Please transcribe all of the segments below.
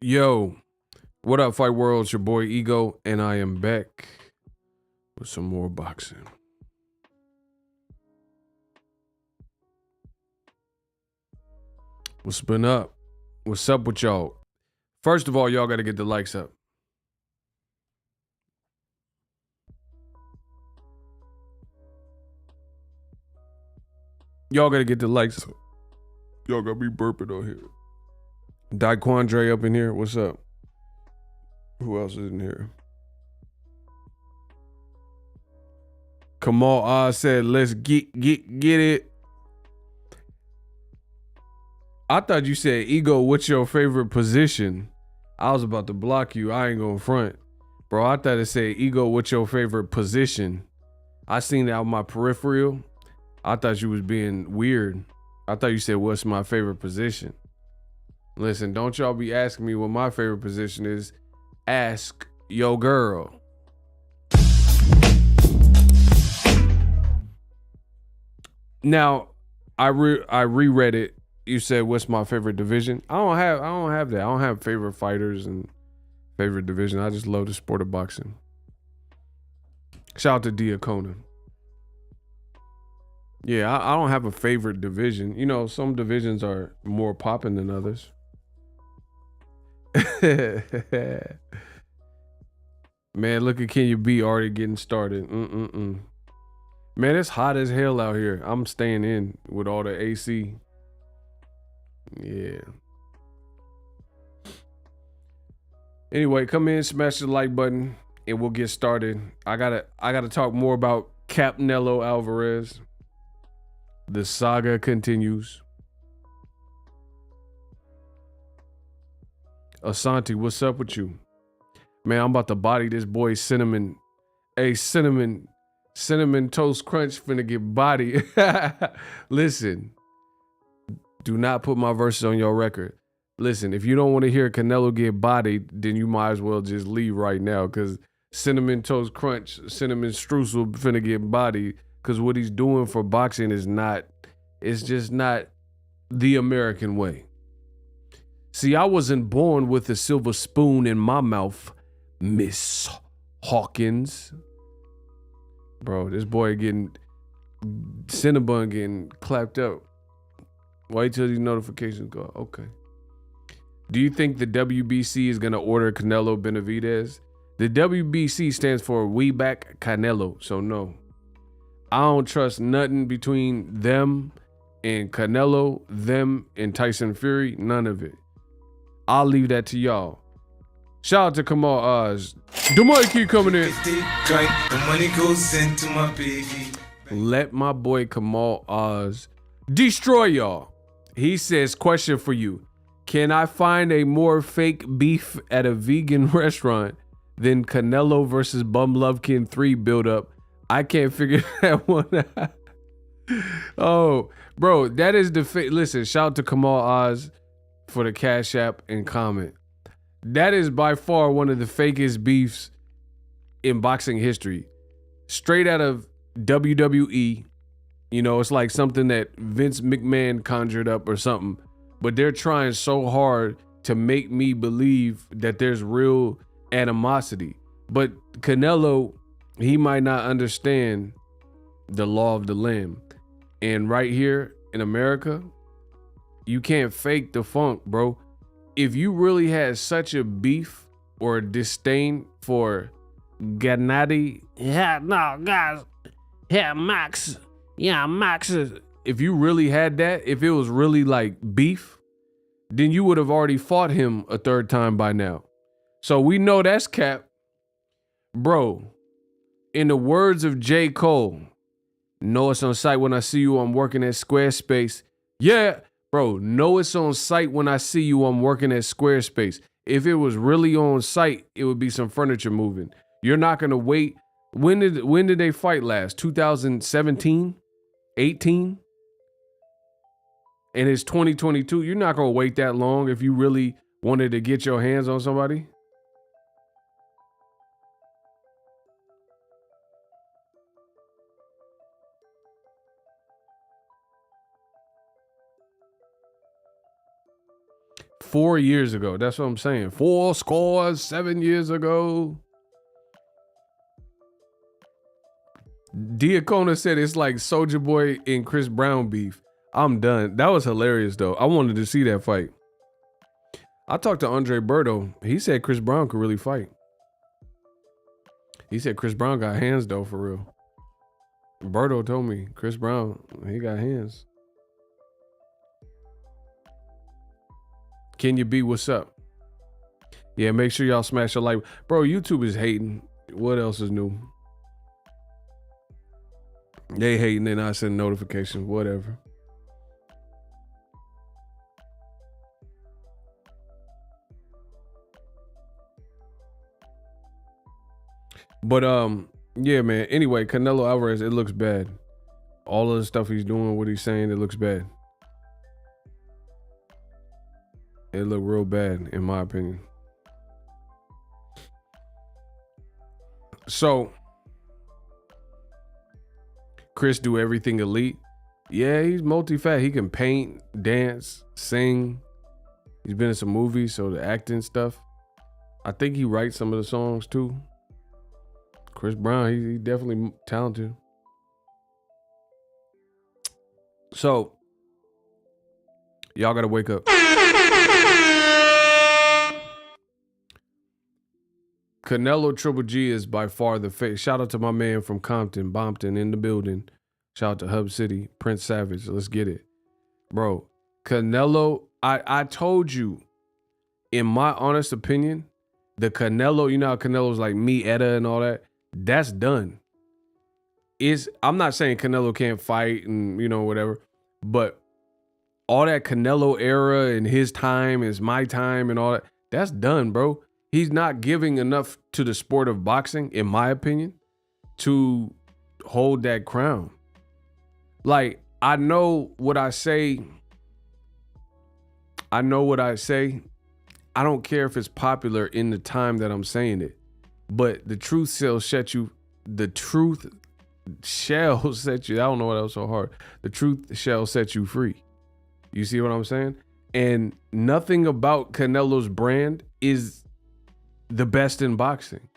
Yo, what up, Fight World? It's your boy Ego, and I am back with some more boxing. What's been up? What's up with y'all? First of all, y'all got to get the likes up. Y'all got to get the likes up. Y'all got to be burping on here. Daquandre up in here. What's up? Who else is in here? Kamal Oz said, let's get it. I thought you said, Ego, what's your favorite position? I was about to block you. I ain't gonna front. Bro, I thought it said, Ego, what's your favorite position? I seen it out my peripheral. I thought you was being weird. I thought you said, what's my favorite position? Listen, don't y'all be asking me what my favorite position is. Ask your girl. Now, I reread it. You said, what's my favorite division? I don't have that. I don't have favorite fighters and favorite division. I just love the sport of boxing. Shout out to Diacona. Yeah, I don't have a favorite division. You know, some divisions are more popping than others. Man, look at Kenya B already getting started. Man, it's hot as hell out here. I'm staying in with all the AC. Yeah. Anyway, come in, smash the like button, and we'll get started. I gotta talk more about Canelo Alvarez. The saga continues. Asante, what's up with you? Man, I'm about to body this boy Cinnamon. Hey, Cinnamon Toast Crunch finna get body. Listen. Do not put my verses on your record. Listen, if you don't want to hear Canelo get bodied, then you might as well just leave right now, because Cinnamon Toast Crunch, Cinnamon Streusel finna get bodied, because what he's doing for boxing is not, it's just not the American way. See, I wasn't born with a silver spoon in my mouth, Miss Hawkins. Bro, this boy getting, Cinnabon getting clapped up. Wait till these notifications go. Okay. Do you think the WBC is going to order Canelo Benavidez? The WBC stands for We Back Canelo, so no. I don't trust nothing between them and Canelo, them and Tyson Fury, none of it. I'll leave that to y'all. Shout out to Kamal Oz. The Mikey coming in. The money goes into my baby. Let my boy Kamal Oz destroy y'all. He says, question for you. Can I find a more fake beef at a vegan restaurant than Canelo versus Bum Lovekin 3 build-up? I can't figure that one out. Oh, bro, that is the listen, shout out to Kamal Oz for the Cash App and comment. That is by far one of the fakest beefs in boxing history. Straight out of WWE. You know, it's like something that Vince McMahon conjured up or something. But they're trying so hard to make me believe that there's real animosity. But Canelo, he might not understand the law of the land. And right here in America, you can't fake the funk, bro. If you really had such a beef or a disdain for Gennady, Max. Yeah, Max. If you really had that, if it was really like beef, then you would have already fought him a third time by now. So we know that's cap. Bro, in the words of J. Cole, know it's on site when I see you, I'm working at Squarespace. Yeah, bro, know it's on site when I see you, I'm working at Squarespace. If it was really on site, it would be some furniture moving. You're not going to wait. When did they fight last? 2017? 18? And it's 2022. You're not going to wait that long if you really wanted to get your hands on somebody. 4 years ago. That's what I'm saying. 7 years ago. Diacona said it's like Soulja Boy and Chris Brown beef. I'm done. That was hilarious though. I wanted to see that fight. I talked to Andre Berto. He said Chris Brown could really fight. He said Chris Brown got hands though, for real. Berto told me Chris Brown, he got hands. Kenya B, what's up? Yeah, make sure y'all smash a like. Bro, YouTube is hating. What else is new? They hating, they not sending notifications, whatever. But yeah, man. Anyway, Canelo Alvarez, it looks bad. All of the stuff he's doing, what he's saying, it looks bad. It looked real bad, in my opinion. So, Chris do everything elite. Yeah, he's multi-fat. He can paint, dance, sing. He's been in some movies, so the acting stuff. I think he writes some of the songs too. Chris Brown, he definitely talented. So, y'all gotta wake up. Canelo Triple G is by far the face. Shout out to my man from Compton, Bompton in the building. Shout out to Hub City, Prince Savage. Let's get it. Bro, Canelo, I told you, in my honest opinion, the Canelo, you know how Canelo's like me, Etta and all that, that's done. I'm not saying Canelo can't fight and, you know, whatever, but all that Canelo era and his time is my time and all that, that's done, bro. He's not giving enough to the sport of boxing, in my opinion, to hold that crown. Like, I know what I say. I don't care if it's popular in the time that I'm saying it, but the truth shall set you. The truth shall set you. I don't know what else so hard. The truth shall set you free. You see what I'm saying? And nothing about Canelo's brand is the best in boxing.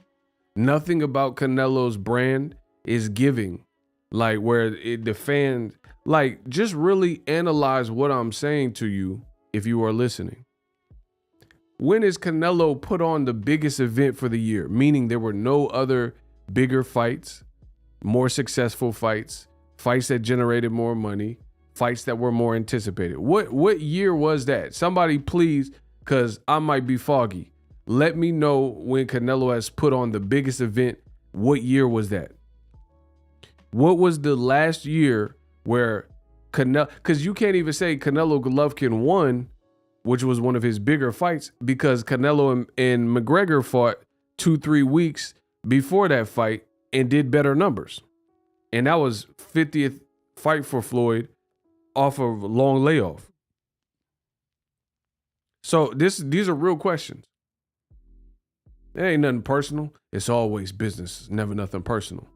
Nothing about Canelo's brand is giving, like where the fans, like, just really analyze what I'm saying to you if you are listening. When is Canelo put on the biggest event for the year? Meaning there were no other bigger fights, more successful fights, fights that generated more money, fights that were more anticipated. What year was that? Somebody please, because I might be foggy. Let me know when Canelo has put on the biggest event. What year was that? What was the last year where Canelo, because you can't even say Canelo Golovkin won, which was one of his bigger fights, because Canelo and McGregor fought 2-3 weeks before that fight and did better numbers. And that was 50th fight for Floyd off of a long layoff. So these are real questions. It ain't nothing personal. It's always business. It's never nothing personal.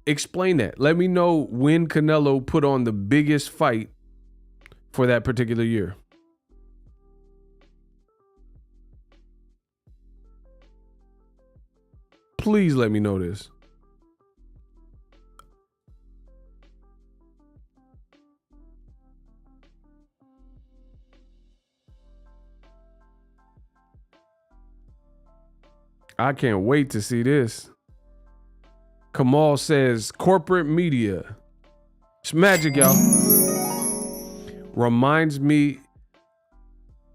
Explain that. Let me know when Canelo put on the biggest fight for that particular year. Please let me know this. I can't wait to see this. Kamal says, corporate media. It's magic, y'all. Reminds me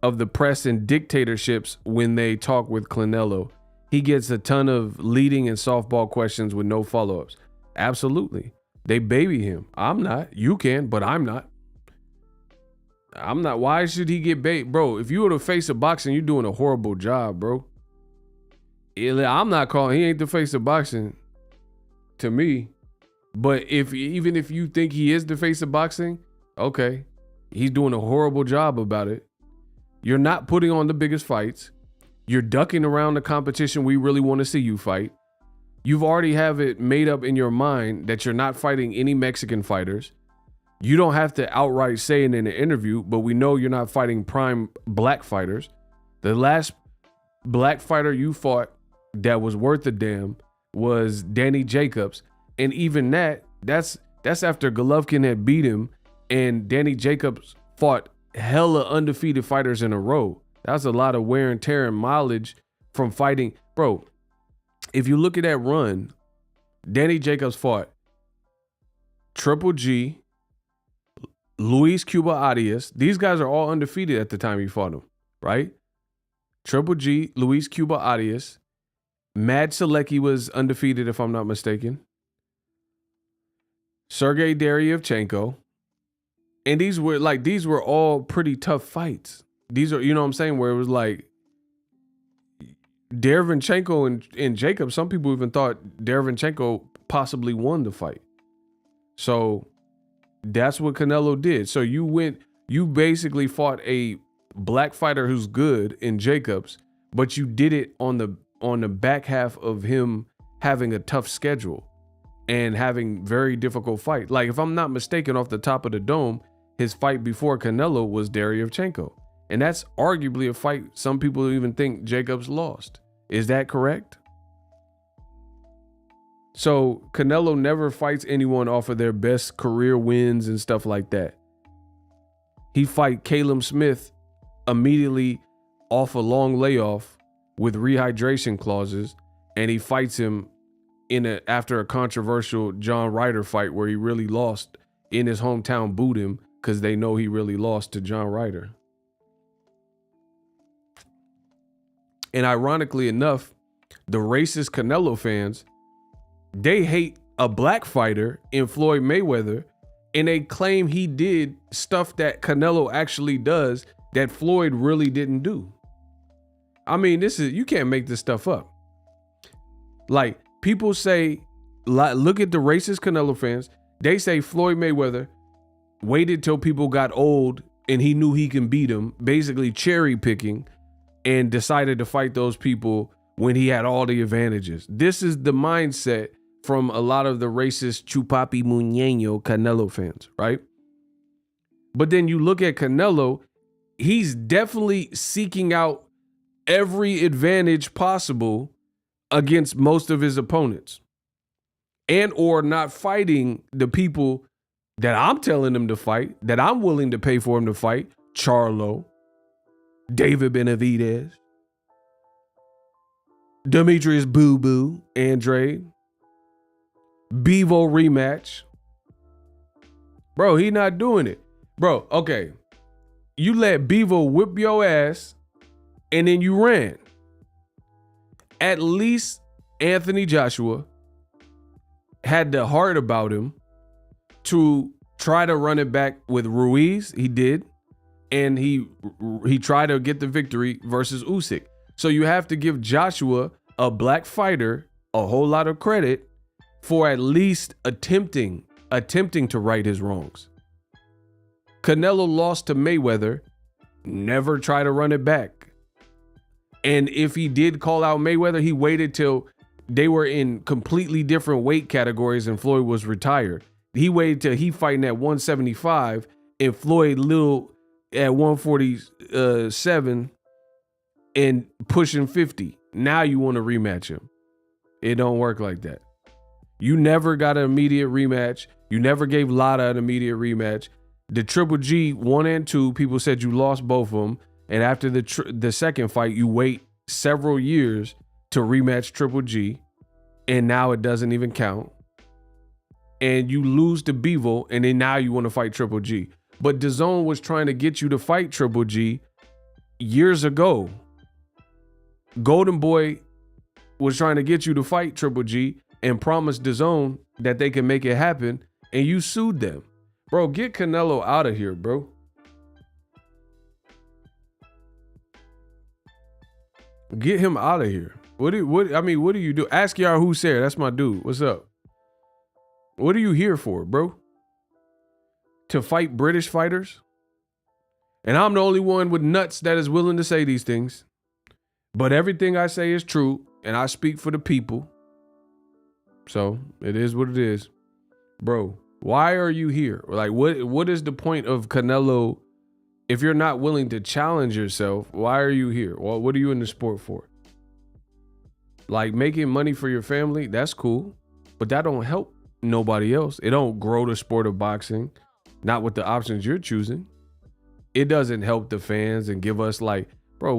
of the press and dictatorships when they talk with Canelo. He gets a ton of leading and softball questions with no follow-ups. Absolutely. They baby him. I'm not. You can, but I'm not. I'm not. Why should he get bait? Bro, if you were the face of boxing, you're doing a horrible job, bro. I'm not calling. He ain't the face of boxing to me. But even if you think he is the face of boxing, okay, he's doing a horrible job about it. You're not putting on the biggest fights. You're ducking around the competition we really want to see you fight. You've already have it made up in your mind that you're not fighting any Mexican fighters. You don't have to outright say it in an interview, but we know you're not fighting prime black fighters. The last black fighter you fought that was worth a damn was Danny Jacobs. And even that's after Golovkin had beat him and Danny Jacobs fought hella undefeated fighters in a row. That's a lot of wear and tear and mileage from fighting. Bro, if you look at that run, Danny Jacobs fought Triple G, Luis Cuba Arias. These guys are all undefeated at the time he fought them, right? Triple G, Luis Cuba Arias. Mad Selecki was undefeated, if I'm not mistaken. Sergey Deryevchenko. And these were all pretty tough fights. These are, you know what I'm saying, where it was like Deryevchenko and Jacob, some people even thought Deryevchenko possibly won the fight. So that's what Canelo did. So you basically fought a black fighter who's good in Jacobs, but you did it on the back half of him having a tough schedule and having very difficult fight. Like, if I'm not mistaken, off the top of the dome, his fight before Canelo was Deryevchenko. And that's arguably a fight some people even think Jacobs lost. Is that correct? So Canelo never fights anyone off of their best career wins and stuff like that. He fight Caleb Smith immediately off a long layoff with rehydration clauses, and he fights him after a controversial John Ryder fight where he really lost in his hometown, booed him because they know he really lost to John Ryder. And ironically enough, the racist Canelo fans, they hate a black fighter in Floyd Mayweather, and they claim he did stuff that Canelo actually does that Floyd really didn't do. I mean, you can't make this stuff up. Like, people say, look at the racist Canelo fans. They say Floyd Mayweather waited till people got old and he knew he can beat them, basically cherry picking, and decided to fight those people when he had all the advantages. This is the mindset from a lot of the racist Chupapi Muñeño Canelo fans, right? But then you look at Canelo, he's definitely seeking out every advantage possible against most of his opponents, and or not fighting the people that I'm telling him to fight, that I'm willing to pay for him to fight. Charlo, David Benavidez, Demetrius Boo Boo, Andrade, Bevo rematch. Bro, he not doing it. Bro, okay. You let Bevo whip your ass and then you ran. At least Anthony Joshua had the heart about him to try to run it back with Ruiz. He did. And he tried to get the victory versus Usyk. So you have to give Joshua, a black fighter, a whole lot of credit for at least attempting to right his wrongs. Canelo lost to Mayweather, never tried to run it back. And if he did call out Mayweather, he waited till they were in completely different weight categories and Floyd was retired. He waited till he fighting at 175 and Floyd little at 147 and pushing 50. Now you want to rematch him. It don't work like that. You never got an immediate rematch. You never gave Lara an immediate rematch. The Triple G 1 and 2, people said you lost both of them. And after the second fight, you wait several years to rematch Triple G. And now it doesn't even count. And you lose to Bevo, and then now you want to fight Triple G. But DAZN was trying to get you to fight Triple G years ago. Golden Boy was trying to get you to fight Triple G and promised DAZN that they can make it happen, and you sued them. Bro, get Canelo out of here, bro. Get him out of here. What do you do? Ask Yar Hussein. That's my dude. What's up? What are you here for, bro? To fight British fighters? And I'm the only one with nuts that is willing to say these things. But everything I say is true, and I speak for the people. So it is what it is. Bro, Why are you here? Like, what is the point of Canelo? If you're not willing to challenge yourself, why are you here? Well, what are you in the sport for? Like, making money for your family, that's cool, but that don't help nobody else. It don't grow the sport of boxing, not with the options you're choosing. It doesn't help the fans and give us like, bro,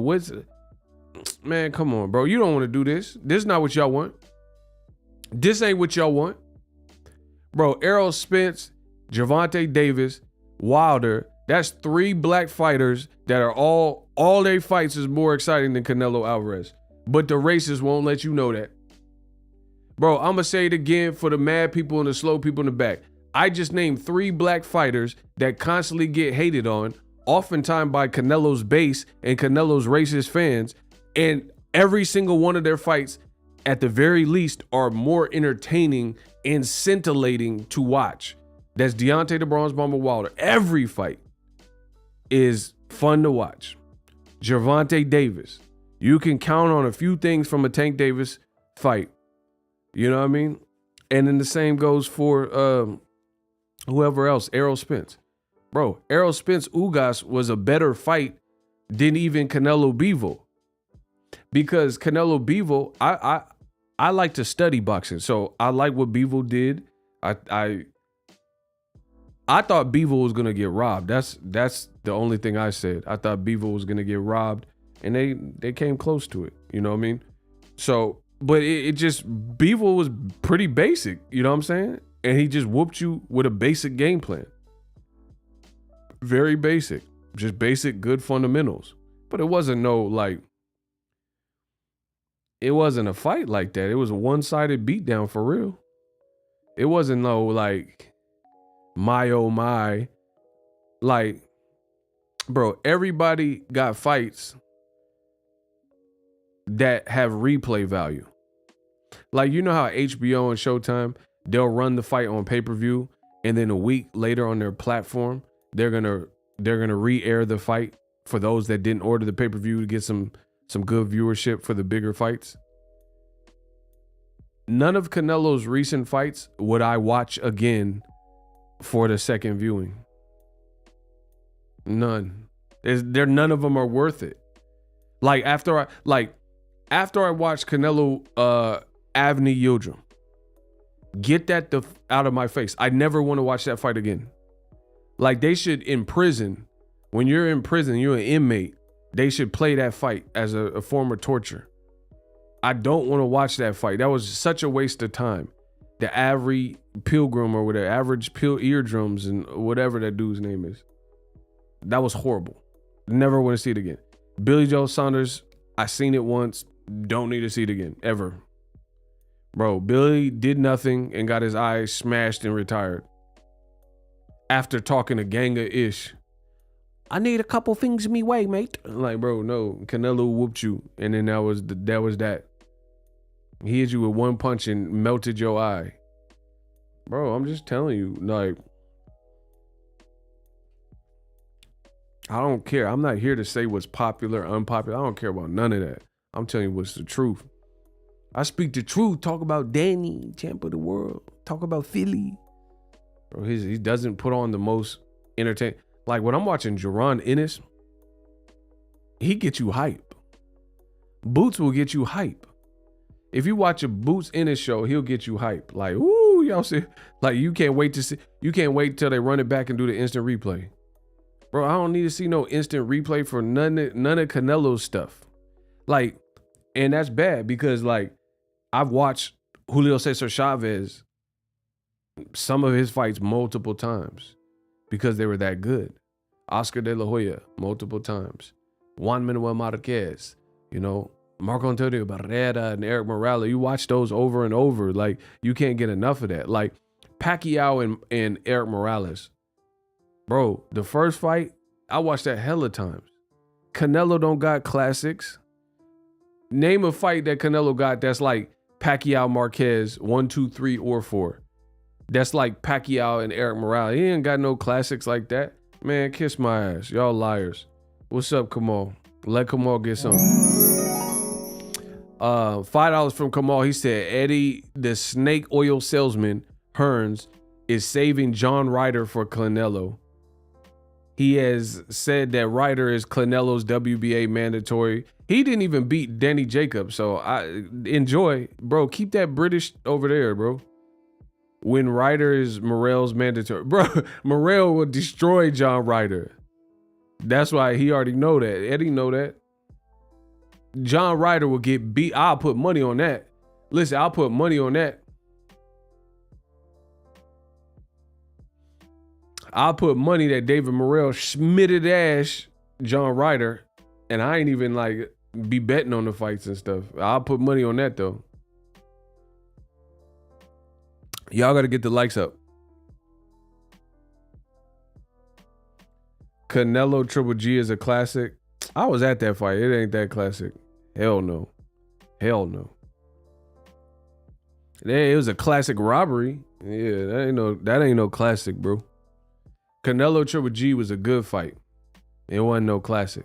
man, come on, bro. You don't want to do this. This is not what y'all want. This ain't what y'all want. Bro, Errol Spence, Gervonta Davis, Wilder, that's 3 black fighters that are all their fights is more exciting than Canelo Alvarez. But the racists won't let you know that. Bro, I'm going to say it again for the mad people and the slow people in the back. I just named 3 black fighters that constantly get hated on, oftentimes by Canelo's base and Canelo's racist fans. And every single one of their fights, at the very least, are more entertaining and scintillating to watch. That's Deontay the Bronze Bomber Wilder. Every fight is fun to watch. Gervonta Davis. You can count on a few things from a Tank Davis fight. You know what I mean? And then the same goes for whoever else, Errol Spence. Bro, Errol Spence Ugas was a better fight than even Canelo Bivol. Because Canelo Bivol, I like to study boxing. So I like what Bivol did. I thought Bivol was gonna get robbed. That's the only thing I said. I thought Bivol was gonna get robbed, and they came close to it. You know what I mean? So, but it just, Bivol was pretty basic. You know what I'm saying? And he just whooped you with a basic game plan. Very basic, just basic good fundamentals. But it wasn't it wasn't a fight like that. It was a one-sided beatdown for real. It wasn't no like, my oh my. Like, bro, everybody got fights that have replay value. Like, you know how HBO and Showtime, they'll run the fight on pay-per-view, and then a week later on their platform, they're gonna re-air the fight for those that didn't order the pay-per-view to get some good viewership for the bigger fights. None of Canelo's recent fights would I watch again for the second viewing. None. None of them are worth it. Like after I watched Canelo Avni Yildirim, get that out of my face. I never want to watch that fight again. Like, they should, in prison, when you're in prison, you're an inmate, they should play that fight as a form of torture. I don't want to watch that fight. That was such a waste of time. The average pilgrim or whatever, average eardrums and whatever that dude's name is. That was horrible. Never want to see it again. Billy Joe Saunders, I seen it once. Don't need to see it again, ever. Bro, Billy did nothing and got his eyes smashed and retired. After talking to Ganga-ish. I need a couple things in me way, mate. Like, bro, no. Canelo whooped you. And then that was that. He hit you with one punch and melted your eye. Bro, I'm just telling you, like, I don't care. I'm not here to say what's popular, unpopular. I don't care about none of that. I'm telling you what's the truth. I speak the truth. Talk about Danny, champ of the world. Talk about Philly. Bro, he doesn't put on the most entertaining. Like, when I'm watching Jaron Ennis, he gets you hype. Boots will get you hype. If you watch a Boots Ennis show, he'll get you hype. Like, ooh, y'all see, like, you can't wait till they run it back and do the instant replay. Bro, I don't need to see no instant replay for none of Canelo's stuff. Like, and that's bad because, like, I've watched Julio Cesar Chavez, some of his fights multiple times because they were that good. Oscar De La Hoya, multiple times. Juan Manuel Marquez, you know, Marco Antonio Barrera and Eric Morales. You watch those over and over. Like, you can't get enough of that. Like, Pacquiao and Eric Morales. Bro, the first fight, I watched that hella times. Canelo don't got classics. Name a fight that Canelo got that's like Pacquiao Marquez 1, 2, 3, or 4. That's like Pacquiao and Eric Morales. He ain't got no classics like that. Man, kiss my ass. Y'all liars. What's up, Kamal? Let Kamal get some. $5 from Kamal. He said, Eddie, the snake oil salesman, Hearns, is saving John Ryder for Canelo. He has said that Ryder is Canelo's WBA mandatory. He didn't even beat Danny Jacobs, so I enjoy, bro. Keep that British over there, bro. When Ryder is Morrell's mandatory, bro, Morrell will destroy John Ryder. That's why he already know that. Eddie know that. John Ryder will get beat. I'll put money on that. Listen, I'll put money on that. I'll put money that David Morrell schmitted ass John Ryder, and I ain't even like be betting on the fights and stuff. I'll put money on that though. Y'all got to get the likes up. Canelo Triple G is a classic. I was at that fight. It ain't that classic. Hell no. Hell no. It was a classic robbery. Yeah, that ain't no classic, bro. Canelo Triple G was a good fight. It wasn't no classic.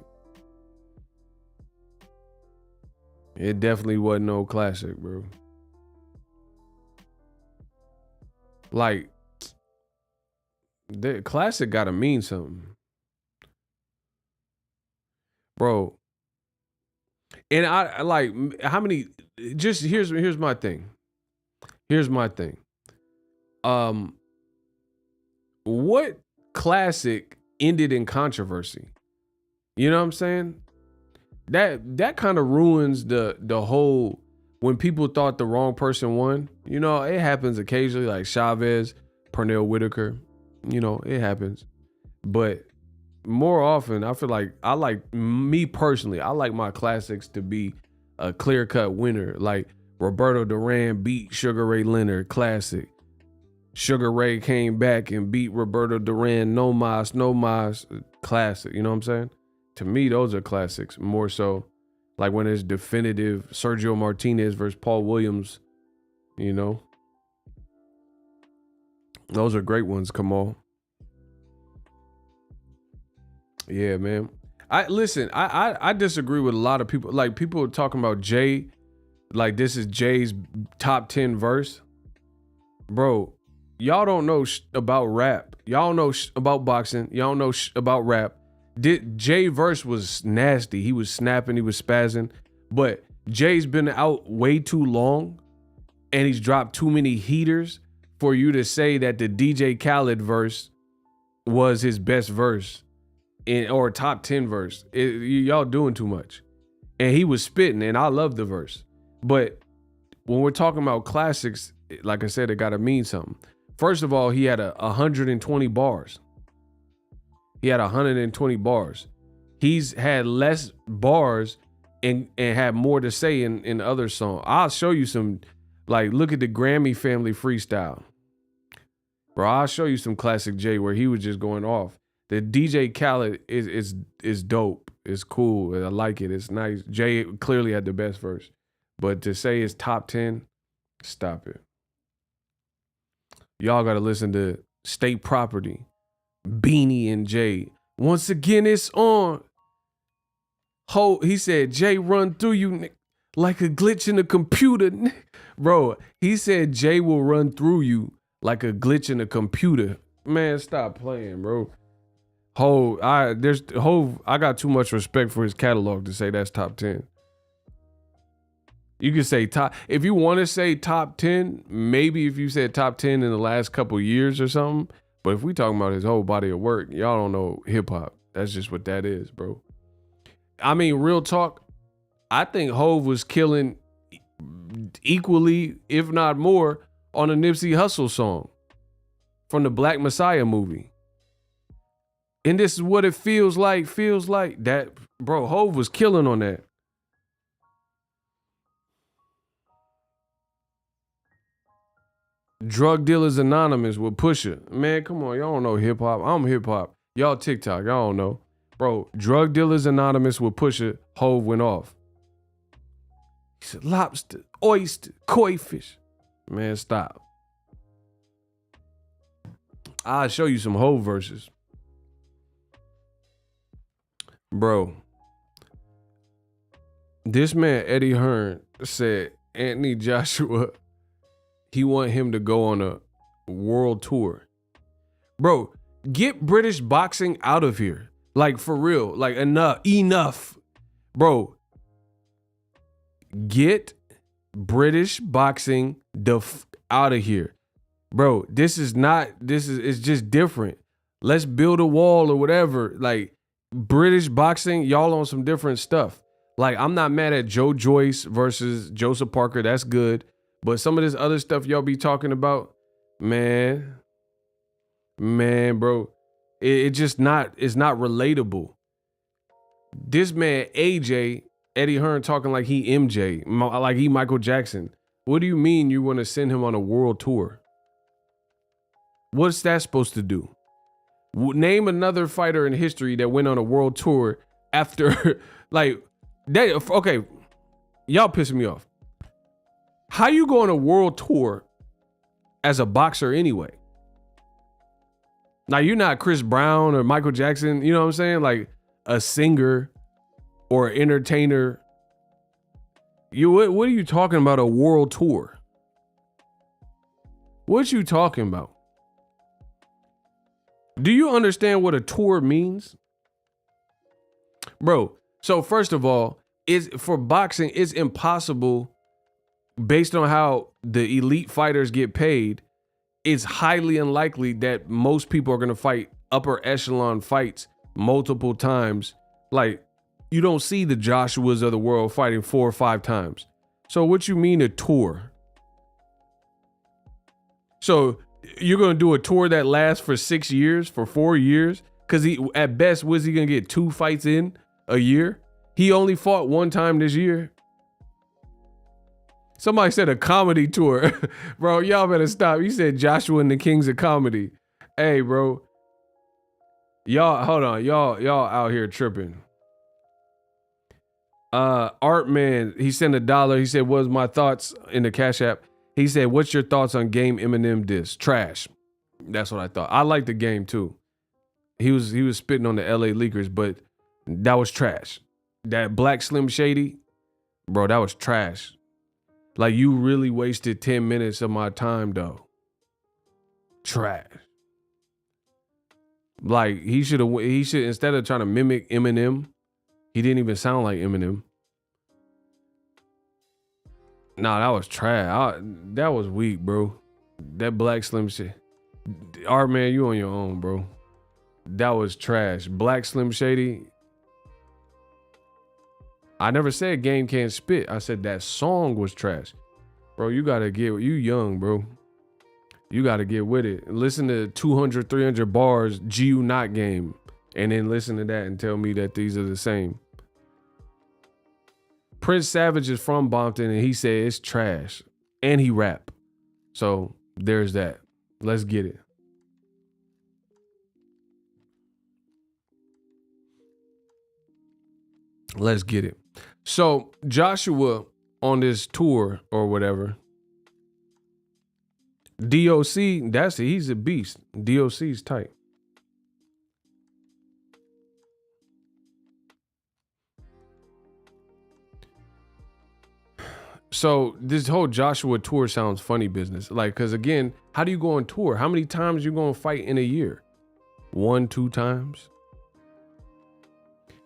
It definitely wasn't no classic, bro. Like, the classic gotta mean something. Bro. And I like, how many, just here's my thing. Here's my thing. What classic ended in controversy? You know what I'm saying? That kind of ruins the whole, when people thought the wrong person won. You know, it happens occasionally, like Chavez, Pernell Whitaker. You know, it happens. But more often, I feel like me personally, I like my classics to be a clear-cut winner. Like Roberto Duran beat Sugar Ray Leonard, classic. Sugar Ray came back and beat Roberto Duran, no mas, classic. You know what I'm saying? To me, those are classics. More so, like when it's definitive, Sergio Martinez versus Paul Williams. You know, those are great ones. Come on. Yeah, man. I disagree with a lot of people. Like, people are talking about Jay, like this is Jay's top 10 verse. Bro, y'all don't know about rap. Y'all don't know about boxing. Y'all don't know about rap. Jay verse was nasty. He was snapping. He was spazzing. But Jay's been out way too long, and he's dropped too many heaters for you to say that the DJ Khaled verse was his best verse or top 10 verse. Y'all doing too much. And he was spitting, and I love the verse. But when we're talking about classics, like I said, it got to mean something. First of all, he had 120 bars. He had 120 bars. He's had less bars and had more to say in other songs. I'll show you some, like, look at the Grammy Family Freestyle. Bro, I'll show you some classic Jay where he was just going off. The DJ Khaled is dope. It's cool. I like it. It's nice. Jay clearly had the best verse. But to say it's top 10, stop it. Y'all got to listen to State Property, Beanie and Jay. Once again, it's on. He said, Jay run through you like a glitch in a computer. Bro, he said Jay will run through you like a glitch in a computer. Man, stop playing, bro. I got too much respect for his catalog to say that's top 10. You could say top, if you want to say top 10, maybe if you said top 10 in the last couple years or something. But if we talking about his whole body of work, y'all don't know hip hop. That's just what that is, bro. I mean, real talk, I think Hov was killing equally, if not more, on a Nipsey Hussle song from the Black Messiah movie. And this is what it feels like that, bro. Hov was killing on that. Drug Dealers Anonymous with Pusha. Man, come on. Y'all don't know hip hop. I'm hip hop. Y'all TikTok. Y'all don't know. Bro, Drug Dealers Anonymous with Pusha. Hov went off. He said lobster, oyster, koi fish. Man, stop. I'll show you some Hov verses. Bro, this man, Eddie Hearn, said Anthony Joshua, he want him to go on world tour. Bro, get British boxing out of here. Like, for real. Like, enough. Bro, get British boxing out of here. Bro, it's just different. Let's build a wall or whatever. Like, British boxing, y'all on some different stuff. Like, I'm not mad at Joe Joyce versus Joseph Parker. That's good. But some of this other stuff y'all be talking about, man, bro, it's not relatable. This man, AJ, Eddie Hearn, talking like he MJ, like he Michael Jackson. What do you mean you want to send him on a world tour? What's that supposed to do? Name another fighter in history that went on a world tour after, like, that. Okay, y'all pissing me off. How you go on a world tour as a boxer anyway? Now, you're not Chris Brown or Michael Jackson, you know what I'm saying? Like a singer or an entertainer. What are you talking about, a world tour? What you talking about? Do you understand what a tour means? Bro, so first of all, for boxing, it's impossible, based on how the elite fighters get paid, it's highly unlikely that most people are going to fight upper echelon fights multiple times. Like, you don't see the Joshuas of the world fighting 4 or 5 times. So what you mean a tour? So you're going to do a tour that lasts for 6 years, for 4 years? Because at best, was he going to get 2 fights in a year? He only fought 1 time this year. Somebody said a comedy tour. Bro, y'all better stop. You said Joshua and the Kings of Comedy. Hey, bro. Y'all, hold on. Y'all out here tripping. Art Man, he sent $1. He said, "What's my thoughts?" in the Cash App. He said, "What's your thoughts on Game Eminem diss?" Trash. That's what I thought. I like the game too. He was spitting on the LA Leakers, but that was trash. That Black Slim Shady, bro, that was trash. Like, you really wasted 10 minutes of my time, though. Trash. Like, he should, instead of trying to mimic Eminem, he didn't even sound like Eminem. Nah, that was trash. That was weak, bro. That Black Slim shit. Art Man, you on your own, bro. That was trash. Black Slim Shady. I never said Game can't spit. I said that song was trash. Bro, you young, bro. You gotta get with it. Listen to 200, 300 bars, GU Not Game, and then listen to that and tell me that these are the same. Prince Savage is from Bompton, and he said it's trash. And he rap. So there's that. Let's get it. Let's get it. So Joshua on this tour or whatever, DOC, he's a beast. DOC's tight. So this whole Joshua tour sounds funny business. Like, cause again, how do you go on tour? How many times you gonna fight in a year? 1, 2 times?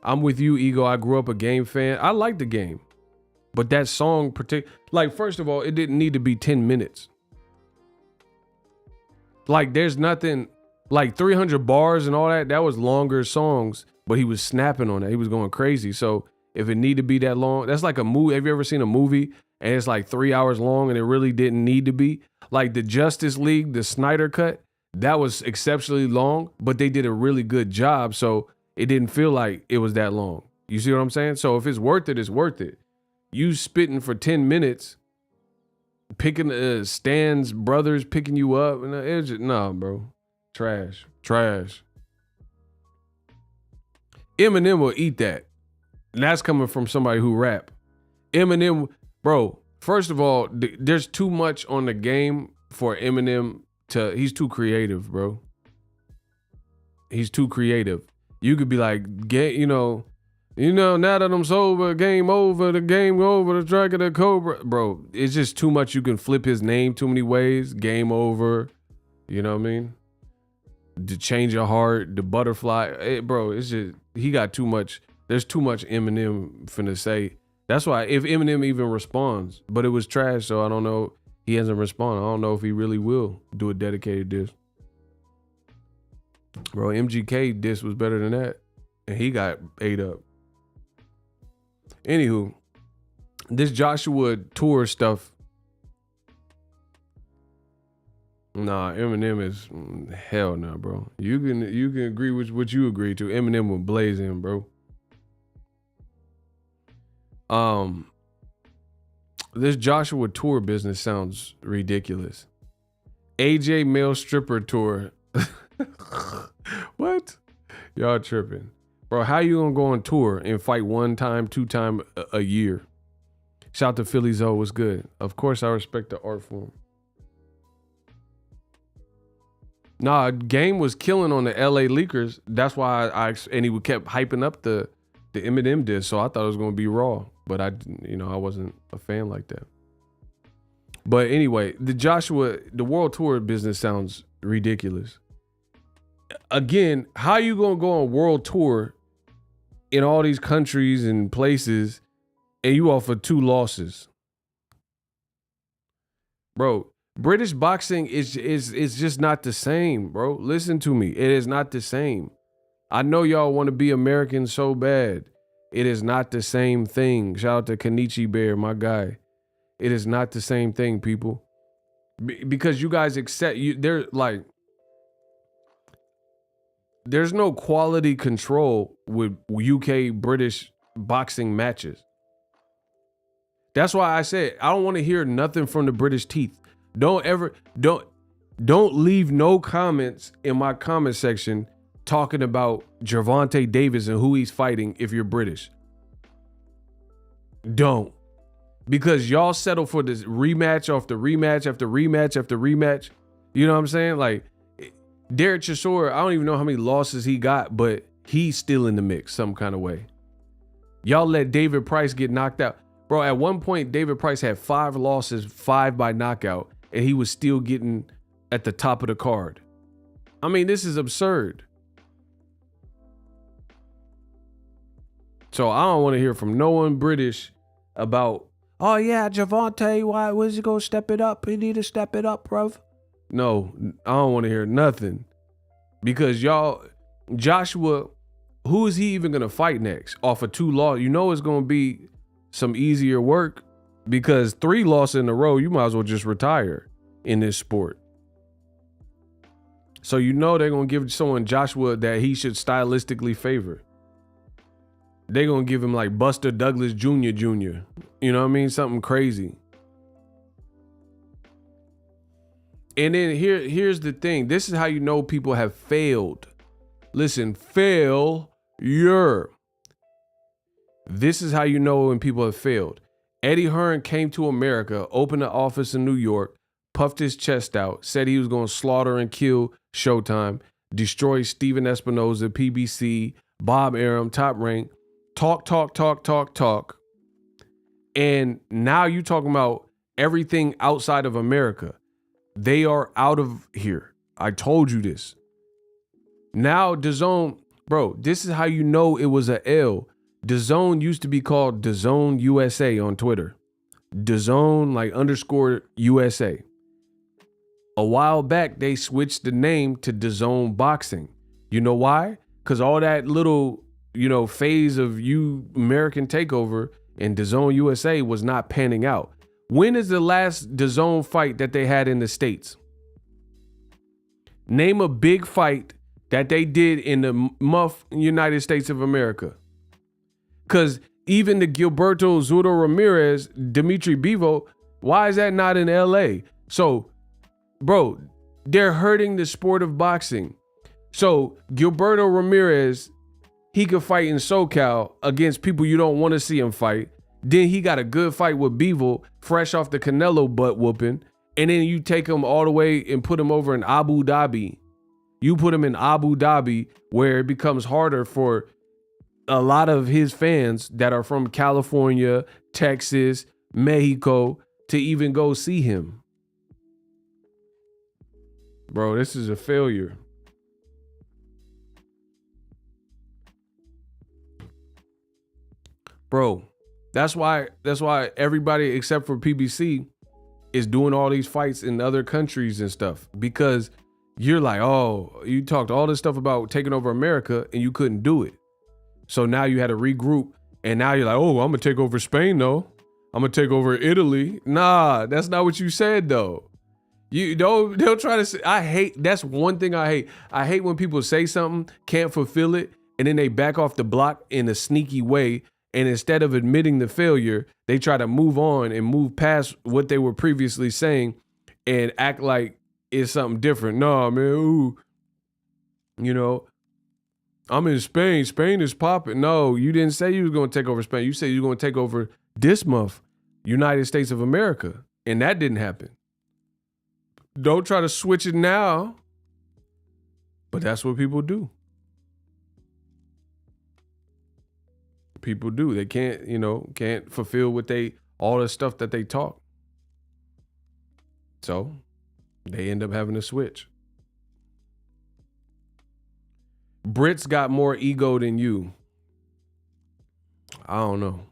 I'm with you, Ego. I grew up a game fan. I like the game. But that song, like, first of all, it didn't need to be 10 minutes. Like, there's nothing, like 300 bars and all that. That was longer songs, but he was snapping on that. He was going crazy. So if it need to be that long, that's like a movie. Have you ever seen a movie and it's like 3 hours long and it really didn't need to be? Like the Justice League, the Snyder Cut, that was exceptionally long, but they did a really good job. So it didn't feel like it was that long. You see what I'm saying? So if it's worth it, it's worth it. You spitting for 10 minutes, picking Stan's brothers, picking you up. And it was just, nah, bro. Trash. Eminem will eat that. And that's coming from somebody who rap. Eminem, bro, first of all, there's too much on the game for Eminem he's too creative, bro. He's too creative. You could be like, now that I'm sober, game over, the track of the cobra. Bro, it's just too much. You can flip his name too many ways. Game over. You know what I mean? The change of heart, the butterfly. Bro, it's just, he got too much. There's too much Eminem finna say. That's why if Eminem even responds, but it was trash, so I don't know. He hasn't responded. I don't know if he really will do a dedicated diss. Bro, MGK diss was better than that. And he got ate up. Anywho, this Joshua tour stuff. Nah, Eminem is hell no, bro. You can agree with what you agree to. Eminem will blaze him, bro. This Joshua tour business sounds ridiculous. AJ male stripper tour. What? Y'all tripping. Bro, how you gonna go on tour and fight 1 time, 2 times a year? Shout out to Philly Zoe, was good. Of course, I respect the art form. Nah, Game was killing on the LA Leakers. That's why and he kept hyping up the Eminem diss, so I thought it was gonna be raw. But I wasn't a fan like that. But anyway, the world tour business sounds ridiculous. Again, how you gonna go on world tour in all these countries and places and you offer 2 losses? Bro, British boxing is just not the same, bro. Listen to me. It is not the same. I know y'all want to be American so bad. It is not the same thing. Shout out to Kenichi Bear, my guy. It is not the same thing, people. Because you guys there's no quality control with UK British boxing matches. That's why I said I don't want to hear nothing from the British teeth. Don't leave no comments in my comment section talking about Gervonta Davis and who he's fighting if you're British. Don't. Because y'all settle for this rematch after rematch after rematch after rematch. You know what I'm saying? Like, Derek Chisora, I don't even know how many losses he got, but he's still in the mix some kind of way. Y'all let David Price get knocked out. Bro, at one point, David Price had 5 losses, 5 by knockout, and he was still getting at the top of the card. I mean, this is absurd. So I don't want to hear from no one British about, oh yeah, Gervonta, why was he gonna step it up? He need to step it up, bruv. No, I don't want to hear nothing. Because y'all, Joshua, who is he even gonna fight next? Off of 2 losses, you know it's gonna be some easier work, because 3 losses in a row, you might as well just retire in this sport. So you know they're gonna give someone Joshua that he should stylistically favor. They're gonna give him like Buster Douglas Jr. You know what I mean? Something crazy. And then here's the thing. This is how you know people have failed. Listen, failure. This is how you know when people have failed. Eddie Hearn came to America, opened an office in New York, puffed his chest out, said he was going to slaughter and kill Showtime, destroy Steven Espinoza, PBC, Bob Arum, Top Rank, talk. And now you talking about everything outside of America. They are out of here. I told you this. Now DAZN, bro, this is how you know it was a L. DAZN used to be called DAZN USA on Twitter. DAZN like _ USA. A while back, they switched the name to DAZN Boxing. You know why? Because all that little, phase of American takeover and DAZN USA was not panning out. When is the last DAZN fight that they had in the States? Name a big fight that they did in the United States of America. Because even the Gilberto Zurdo Ramirez, Dimitri Bivol, why is that not in LA? So, bro, they're hurting the sport of boxing. So Gilberto Ramirez, he could fight in SoCal against people you don't want to see him fight. Then he got a good fight with Bivol, fresh off the Canelo butt whooping. And then you take him all the way and put him over in Abu Dhabi. You put him in Abu Dhabi, where it becomes harder for a lot of his fans that are from California, Texas, Mexico to even go see him. Bro, this is a failure. Bro, that's why everybody except for PBC is doing all these fights in other countries and stuff, because you're like, oh, you talked all this stuff about taking over America and you couldn't do it. So now you had to regroup, and now you're like, oh, I'm gonna take over Spain though. I'm gonna take over Italy. Nah, that's not what you said though. You don't, they'll try to say, I hate, that's one thing I hate. I hate when people say something, can't fulfill it, and then they back off the block in a sneaky way. And instead of admitting the failure, they try to move on and move past what they were previously saying and act like it's something different. No, man, ooh, you know, I'm in Spain. Spain is popping. No, you didn't say you was going to take over Spain. You said you were going to take over this month, United States of America. And that didn't happen. Don't try to switch it now. But that's what people do. People do. They can't, can't fulfill all the stuff that they talk. So they end up having to switch. Brits got more ego than you. I don't know.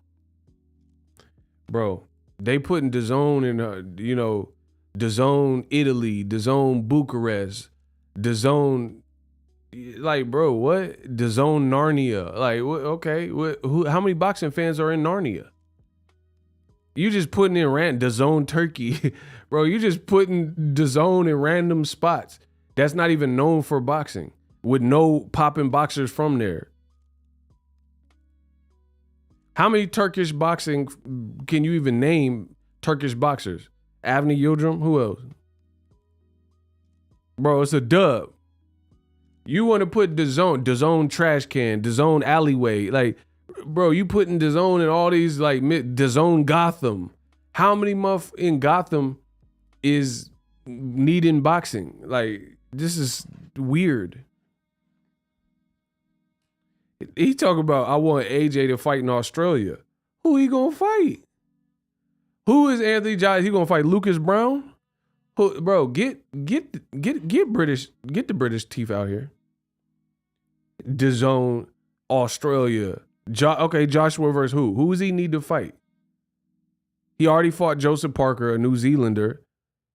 Bro, they putting DAZN in, DAZN Italy, DAZN Bucharest, DAZN. Like, bro, what? DAZN Narnia. Like, what? Okay, how many boxing fans are in Narnia? You just putting in DAZN Turkey. Bro, you just putting DAZN in random spots that's not even known for boxing, with no popping boxers from there. How many Turkish boxing can you even name? Turkish boxers? Avni Yildirim? Who else? Bro, it's a dub. You want to put DAZN trash can, DAZN alleyway. Like, bro, you putting DAZN in all these, like, DAZN Gotham. How many in Gotham is needing boxing? Like, this is weird. He talking about, I want AJ to fight in Australia. Who he gonna fight? Who is Anthony Joshua? He gonna fight Lucas Brown? Who, bro, get British, get the British teeth out here. DAZN Australia. Okay, Joshua versus who? Who does he need to fight? He already fought Joseph Parker, a New Zealander.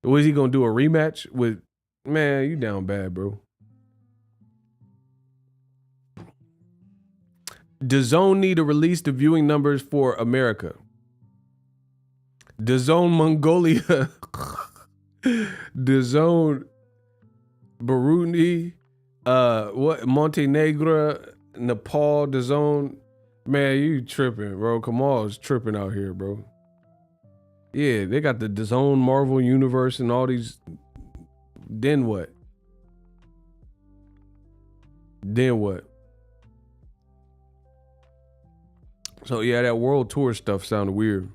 What is he gonna do? A rematch with? Man, you down bad, bro. DAZN need to release the viewing numbers for America. DAZN Mongolia. DAZN Burundi. Montenegro, Nepal, DAZN. Man, you tripping, bro. Kamal's tripping out here, bro. Yeah, they got the DAZN Marvel Universe and all these. Then what? Then what? So yeah, that world tour stuff sounded weird.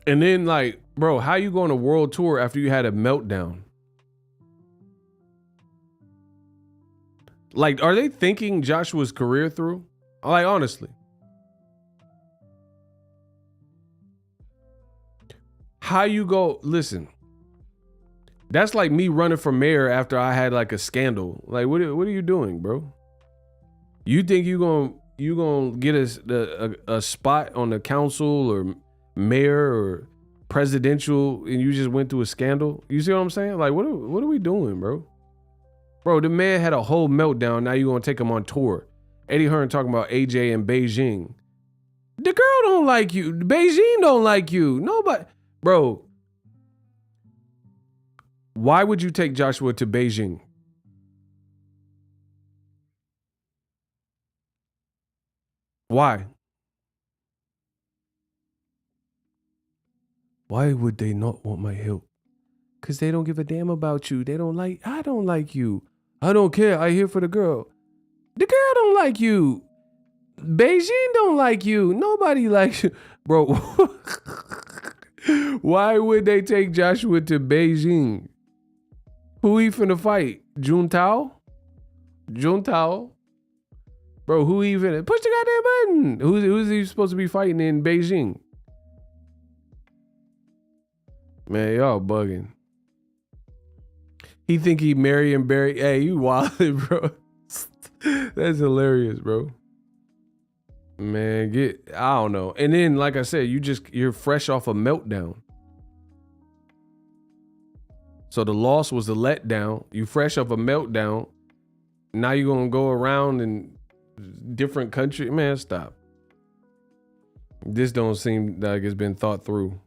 And then, like, bro, how you going to world tour after you had a meltdown? Like, are they thinking Joshua's career through? Like, honestly. How you go, listen, that's like me running for mayor after I had like a scandal. Like, what are you doing, bro? You think you gonna get a spot on the council or mayor or presidential and you just went through a scandal? You see what I'm saying? Like, what are we doing, bro? Bro, the man had a whole meltdown. Now you gonna take him on tour. Eddie Hearn talking about AJ in Beijing. The girl don't like you. Beijing don't like you. Nobody. Bro, why would you take Joshua to Beijing? Why? Why would they not want my help? Because they don't give a damn about you. I don't like you. I don't care. I'm here for the girl. The girl don't like you. Beijing don't like you. Nobody likes you. Bro, why would they take Joshua to Beijing? Who he finna fight? Juntao? Bro, who even push the goddamn button? Who's he supposed to be fighting in Beijing? Man, y'all bugging. He think he Marion Barry. Hey, you wildin', bro. That's hilarious, bro. Man, I don't know. And then, like I said, you're fresh off a meltdown. So the loss was a letdown. You fresh off a meltdown. Now you're gonna go around in different countries. Man, stop. This don't seem like it's been thought through.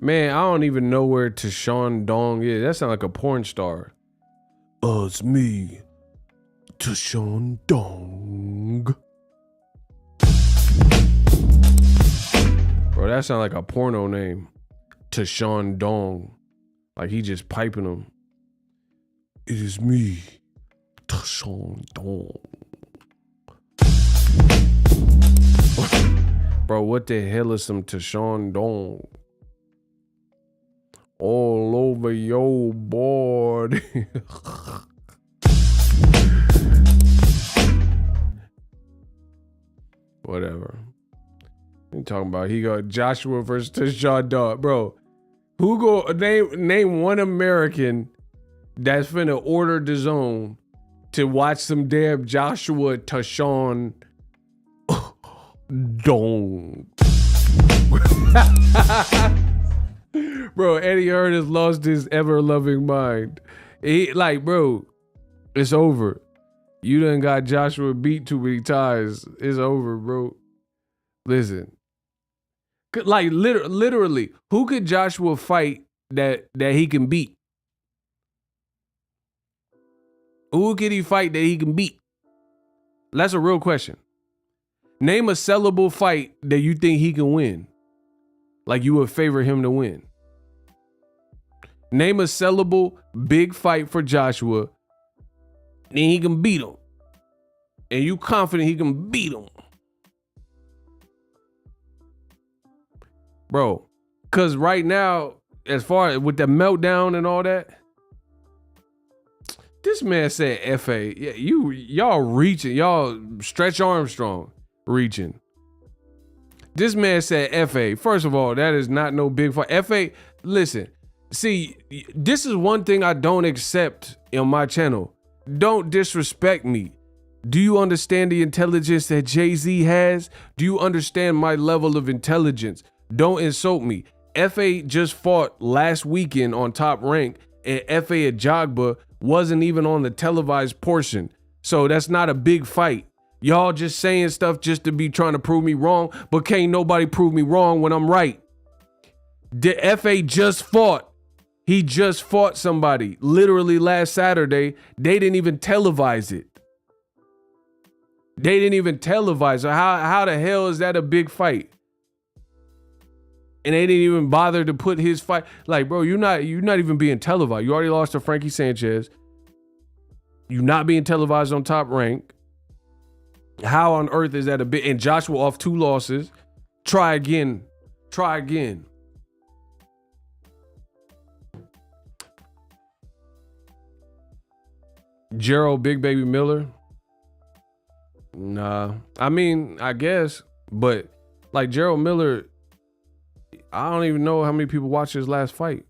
Man, I don't even know where Tashawn Dong is. That sounds like a porn star. It's me, Tashawn Dong. Bro, that sounds like a porno name. Tashawn Dong. Like he just piping him. It is me, Tashawn Dong. Bro, what the hell is some Tashawn Dong? All over your board. Whatever. You talking about he got Joshua versus Tashawn Dog, bro. Who go name one American that's finna order DAZN to watch some damn Joshua Tashawn Dong. Bro, Eddie Hearn has lost his ever-loving mind. Bro, it's over. You done got Joshua beat too many times. It's over, bro. Listen. Like, literally, who could Joshua fight that he can beat? Who could he fight that he can beat? That's a real question. Name a sellable fight that you think he can win. Like you would favor him to win. Name a sellable big fight for Joshua. And he can beat him. And you confident he can beat him. Bro, because right now, as far as with the meltdown and all that, this man said FA. Yeah, y'all reaching. Y'all Stretch Armstrong reaching. This man said FA. First of all, that is not no big fight. FA, listen. See, this is one thing I don't accept on my channel. Don't disrespect me. Do you understand the intelligence that Jay-Z has? Do you understand my level of intelligence? Don't insult me. FA just fought last weekend on Top Rank, and FA at Jogba wasn't even on the televised portion. So that's not a big fight. Y'all just saying stuff just to be trying to prove me wrong, but can't nobody prove me wrong when I'm right. The FA just fought. He just fought somebody literally last Saturday. They didn't even televise it. They didn't even televise it. How the hell is that a big fight? And they didn't even bother to put his fight. Like, bro, you're not even being televised. You already lost to Frankie Sanchez. You're not being televised on Top Rank. How on earth is that a big? And Joshua off 2 losses. Try again. Try again. Gerald Big Baby Miller. Nah. I mean, I guess. But like Gerald Miller, I don't even know how many people watched his last fight.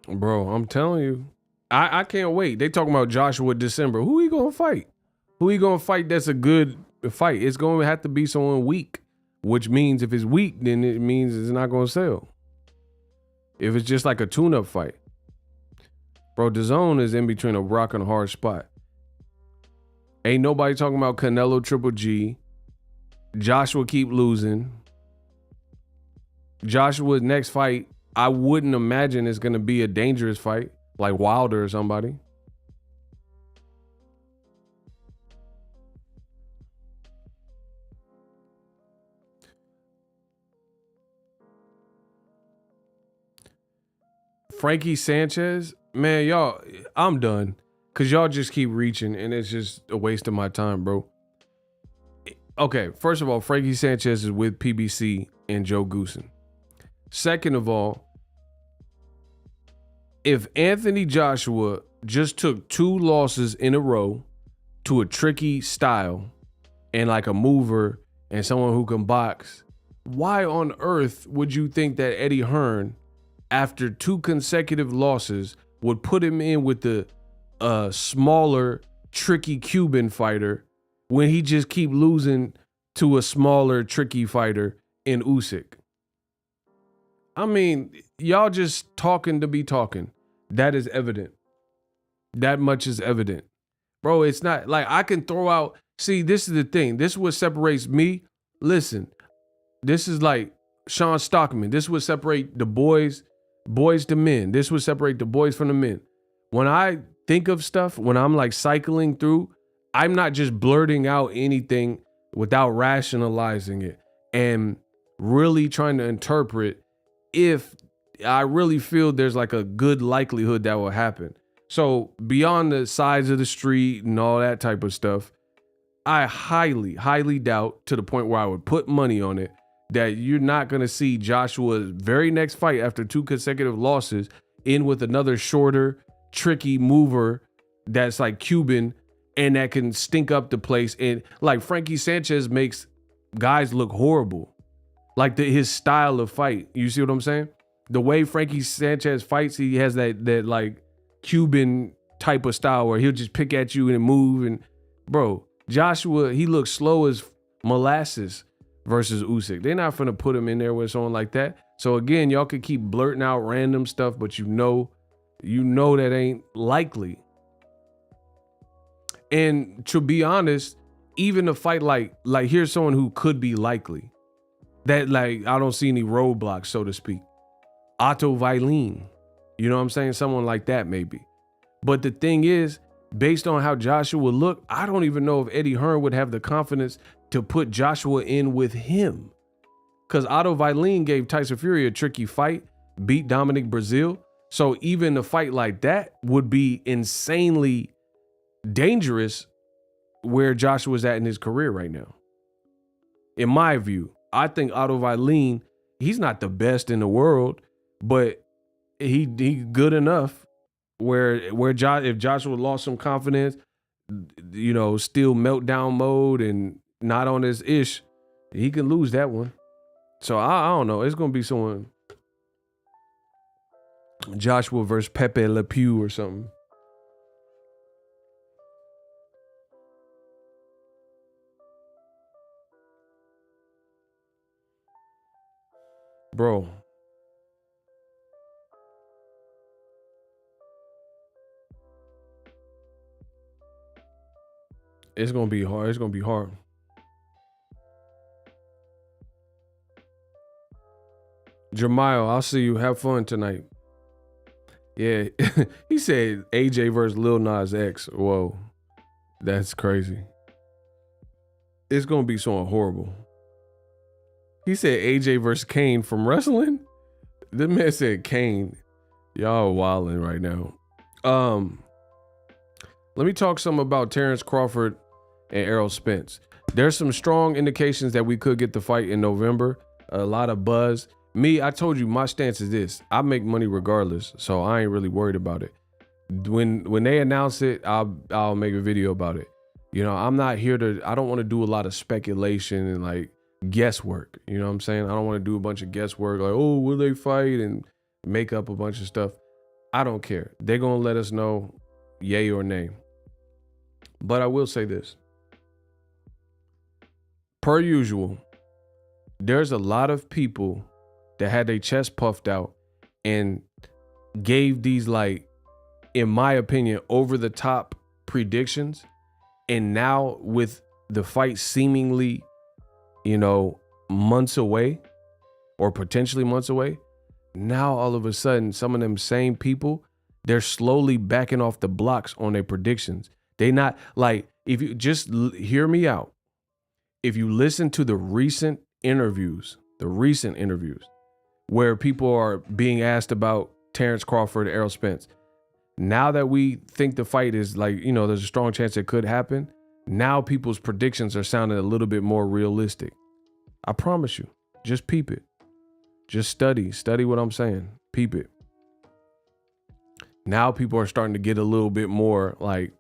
Bro, I'm telling you, I can't wait. They talking about Joshua December. Who he gonna fight? Who he gonna fight that's a good fight? It's gonna have to be someone weak, which means if it's weak, then it means it's not gonna sell. If it's just like a tune-up fight. Bro, DAZN is in between a rock and a hard spot. Ain't nobody talking about Canelo Triple G. Joshua keep losing. Joshua's next fight, I wouldn't imagine it's going to be a dangerous fight, like Wilder or somebody. Frankie Sanchez, man, y'all, I'm done. Because y'all just keep reaching, and it's just a waste of my time, bro. Okay, first of all, Frankie Sanchez is with PBC and Joe Goosen. Second of all, if Anthony Joshua just took 2 losses in a row to a tricky style and like a mover and someone who can box, why on earth would you think that Eddie Hearn, after 2 consecutive losses, would put him in with the smaller, tricky Cuban fighter when he just keep losing to a smaller, tricky fighter in Usyk? I mean, y'all just talking to be talking. That is evident. That much is evident. Bro, it's not like I can throw out. See, this is the thing. This is what separates me. Listen, this is like Sean Stockman. This would separate the boys to men. This would separate the boys from the men. When I think of stuff, when I'm like cycling through, I'm not just blurting out anything without rationalizing it and really trying to interpret if I really feel there's like a good likelihood that will happen. So beyond the size of the street and all that type of stuff, I highly, highly doubt, to the point where I would put money on it, that you're not going to see Joshua's very next fight after 2 consecutive losses in with another shorter, tricky mover that's like Cuban and that can stink up the place. And like Frankie Sanchez makes guys look horrible. Like his style of fight. You see what I'm saying? The way Frankie Sanchez fights, he has that like Cuban type of style where he'll just pick at you and move. And bro, Joshua, he looks slow as molasses versus Usyk. They're not finna put him in there with someone like that. So again, y'all could keep blurting out random stuff, but you know that ain't likely. And to be honest, even a fight like here's someone who could be likely. That like I don't see any roadblocks, so to speak. Otto Vailin. You know what I'm saying? Someone like that maybe. But the thing is, based on how Joshua looked, I don't even know if Eddie Hearn would have the confidence to put Joshua in with him. Because Otto Vailin gave Tyson Fury a tricky fight, beat Dominic Breazeale. So even a fight like that would be insanely dangerous where Joshua's at in his career right now. In my view, I think Otto Vailin, he's not the best in the world, but he good enough where if Joshua lost some confidence, you know, still meltdown mode and not on his ish, he can lose that one. So I don't know. It's gonna be someone Joshua versus Pepe Le Pew or something. Bro. It's gonna be hard. It's gonna be hard. Jermiah, I'll see you. Have fun tonight. Yeah, he said AJ versus Lil Nas X. Whoa, that's crazy. It's gonna be something horrible. He said AJ versus Kane from wrestling. The man said Kane. Y'all wilding right now. Let me talk some about Terrence Crawford and Errol Spence. There's some strong indications that we could get the fight in November. A lot of buzz. I told you my stance is this. I make money regardless, so I ain't really worried about it. When they announce it, I'll make a video about it. You know, I'm not here to, I don't want to do a lot of speculation and like guesswork. You know what I'm saying? I don't want to do a bunch of guesswork like, oh, will they fight and make up a bunch of stuff. I don't care. They're going to let us know yay or nay. But I will say this. Per usual, there's a lot of people that had their chest puffed out and gave these, like, in my opinion, over the top predictions. And now with the fight seemingly, you know, months away or potentially months away, now all of a sudden, some of them same people, they're slowly backing off the blocks on their predictions. They not like, if you just hear me out, if you listen to the recent interviews where people are being asked about Terrence Crawford, Errol Spence, now that we think the fight is like, you know, there's a strong chance it could happen, Now people's predictions are sounding a little bit more realistic. I promise you. Just peep it. Just study what I'm saying. Peep it. Now people are starting to get a little bit more like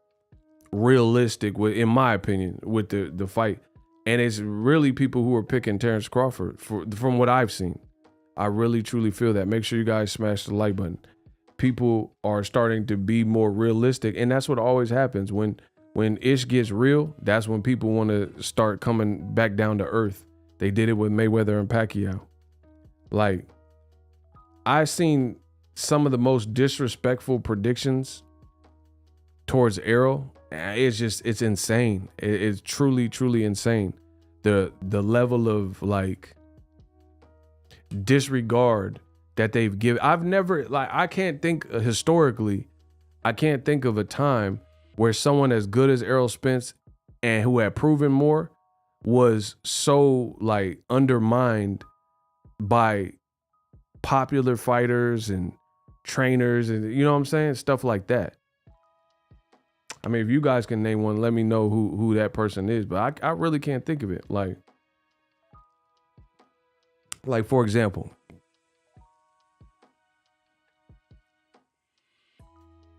realistic with, in my opinion, with the fight. And it's really people who are picking Terrence Crawford from what I've seen. I really truly feel that. Make sure you guys smash the like button. People are starting to be more realistic, and that's what always happens when ish gets real. That's when people want to start coming back down to earth. They did it with Mayweather and Pacquiao. Like, I've seen some of the most disrespectful predictions towards Errol. It's insane. It's truly, truly insane. The level of like disregard that they've given. I can't think historically, I can't think of a time where someone as good as Errol Spence and who had proven more was so like undermined by popular fighters and trainers and, you know what I'm saying? Stuff like that. I mean, if you guys can name one, let me know who that person is, but I really can't think of it. Like for example,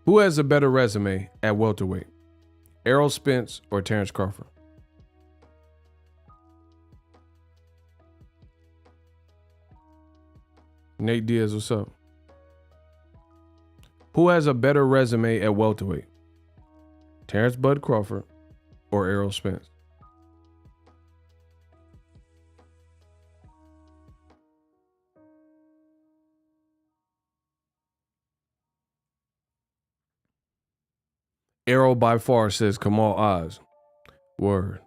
who has a better resume at welterweight? Errol Spence or Terrence Crawford? Nate Diaz, what's up? Who has a better resume at welterweight? Terrence Bud Crawford or Errol Spence? Errol by far, says Kamal Oz. Word.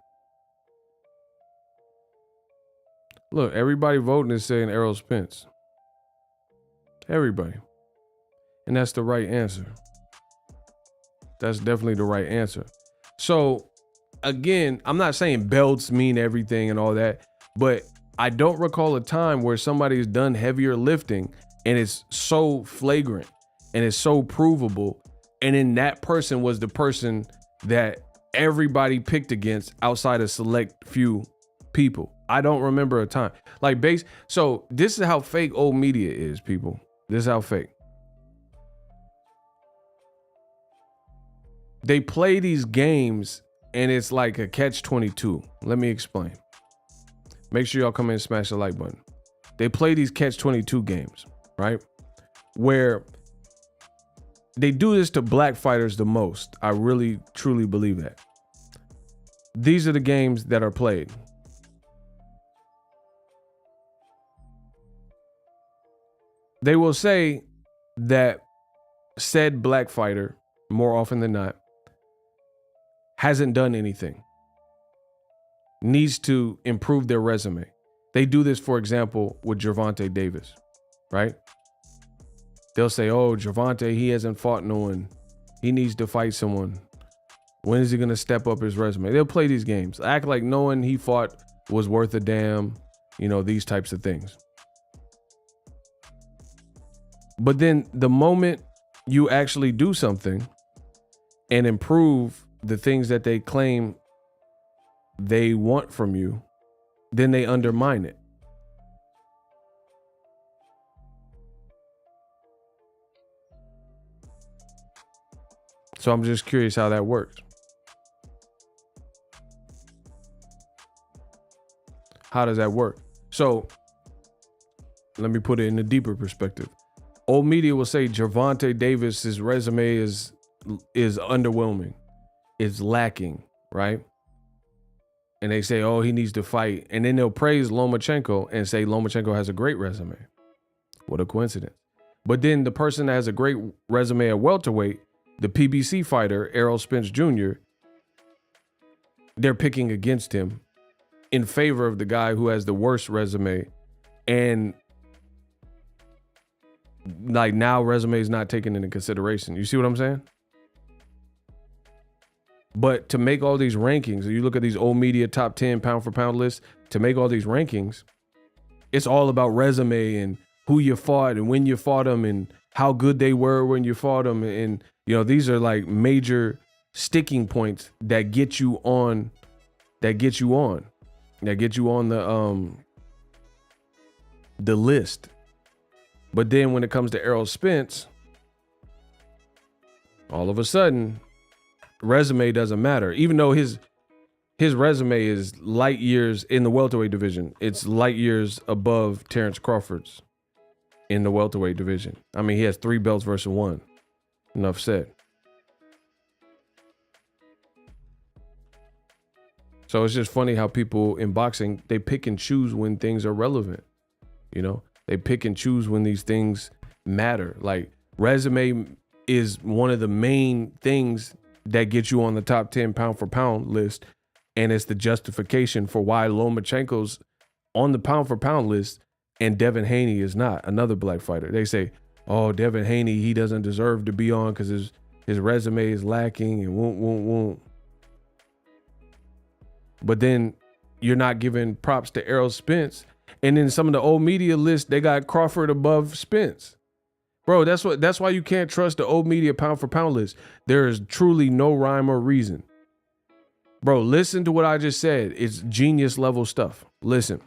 Look, everybody voting is saying Errol Spence. Everybody. And that's the right answer. That's definitely the right answer. So, again, I'm not saying belts mean everything and all that, but I don't recall a time where somebody's done heavier lifting and it's so flagrant and it's so provable, and then that person was the person that everybody picked against outside a select few people. I don't remember a time. So this is how fake old media is, people. This is how fake. They play these games and it's like a catch-22. Let me explain. Make sure y'all come in and smash the like button. They play these catch-22 games, right? Where they do this to black fighters the most. I really, truly believe that. These are the games that are played. They will say that said black fighter, more often than not, hasn't done anything, needs to improve their resume. They do this, for example, with Gervonta Davis, right? They'll say, oh, Gervonta, he hasn't fought no one. He needs to fight someone. When is he going to step up his resume? They'll play these games, act like no one he fought was worth a damn, these types of things. But then the moment you actually do something and improve the things that they claim they want from you, then they undermine it. So I'm just curious how that works. How does that work? So let me put it in a deeper perspective. Old media will say Gervonta Davis's resume is underwhelming. It's lacking, right? And they say, oh, he needs to fight. And then they'll praise Lomachenko and say Lomachenko has a great resume. What a coincidence. But then the person that has a great resume at welterweight, the PBC fighter, Errol Spence Jr., they're picking against him in favor of the guy who has the worst resume. And like now resume is not taken into consideration. You see what I'm saying? But to make all these rankings, you look at these old media top 10 pound for pound lists, to make all these rankings, it's all about resume and who you fought and when you fought them and how good they were when you fought them. And, these are like major sticking points that get you on the list. But then when it comes to Errol Spence, all of a sudden, resume doesn't matter. Even though his resume is light years in the welterweight division. It's light years above Terrence Crawford's in the welterweight division. I mean, he has 3 belts versus 1. Enough said. So it's just funny how people in boxing, they pick and choose when things are relevant. You know, they pick and choose when these things matter. Like resume is one of the main things that get you on the top 10 pound for pound list. And it's the justification for why Lomachenko's on the pound for pound list and Devin Haney is not, another black fighter. They say, oh, Devin Haney, he doesn't deserve to be on because his resume is lacking and won't. But then you're not giving props to Errol Spence. And then some of the old media lists, they got Crawford above Spence. Bro, that's why you can't trust the old media pound for pound list. There is truly no rhyme or reason. Bro, listen to what I just said. It's genius level stuff. Listen.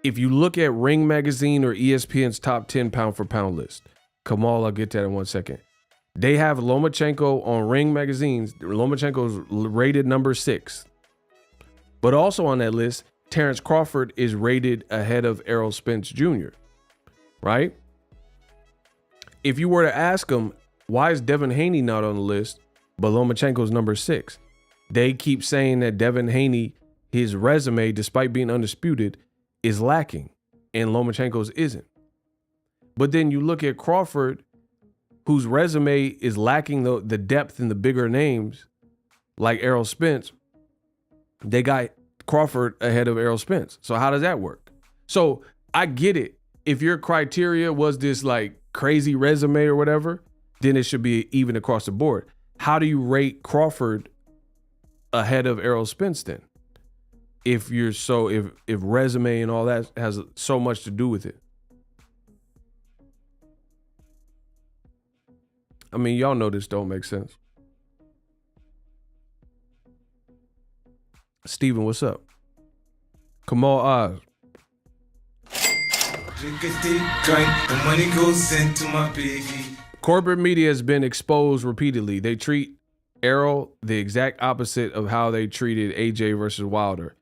If you look at Ring Magazine or ESPN's top 10 pound for pound list, Kamal, I'll get to that in 1 second. They have Lomachenko on Ring Magazines. Lomachenko's rated number 6. But also on that list, Terrence Crawford is rated ahead of Errol Spence Jr., right? If you were to ask him, why is Devin Haney not on the list, but Lomachenko's number 6? They keep saying that Devin Haney, his resume, despite being undisputed, is lacking, and Lomachenko's isn't. But then you look at Crawford, whose resume is lacking the depth in the bigger names, like Errol Spence. They got Crawford ahead of Errol Spence. So how does that work? So I get it. If your criteria was this like crazy resume or whatever, then it should be even across the board. How do you rate Crawford ahead of Errol Spence then? If resume and all that has so much to do with it. I mean, y'all know this don't make sense. Steven, what's up? Kamal Oz. Drink a deep drink, the money goes into my baby. Corporate media has been exposed repeatedly. They treat Errol the exact opposite of how they treated AJ versus Wilder.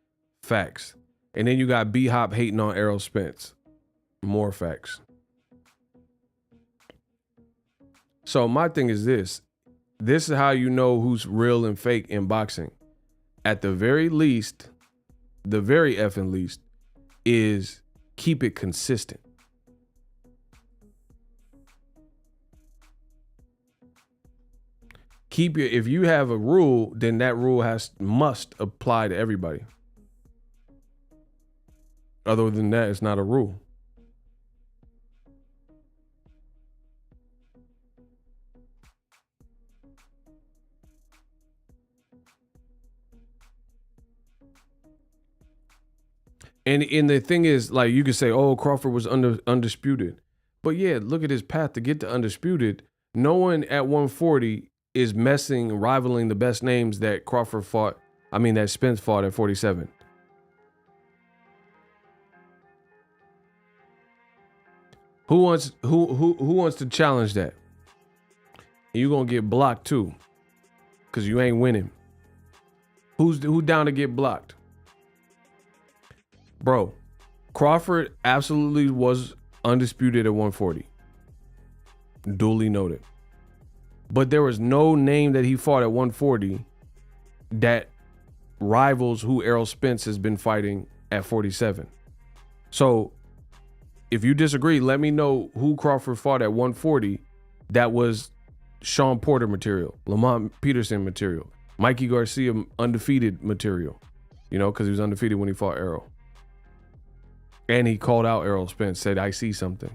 Facts. And then you got B-Hop hating on Errol Spence. More facts. So my thing is this. This is how you know who's real and fake in boxing. At the very least, the very effing least, is keep it consistent. If you have a rule, then that rule must apply to everybody. Other than that, it's not a rule. And the thing is, like, you could say, oh, Crawford was undisputed. But yeah, look at his path to get to undisputed. No one at 140 is rivaling the best names that that Spence fought at 47. Who wants to challenge that? And you're gonna get blocked too, because you ain't winning. Who down to get blocked? Bro, Crawford absolutely was undisputed at 140. Duly noted. But there was no name that he fought at 140 that rivals who Errol Spence has been fighting at 47. So if you disagree, let me know who Crawford fought at 140 that was Sean Porter material, Lamont Peterson material, Mikey Garcia undefeated material, because he was undefeated when he fought Errol. And he called out Errol Spence, said, I see something.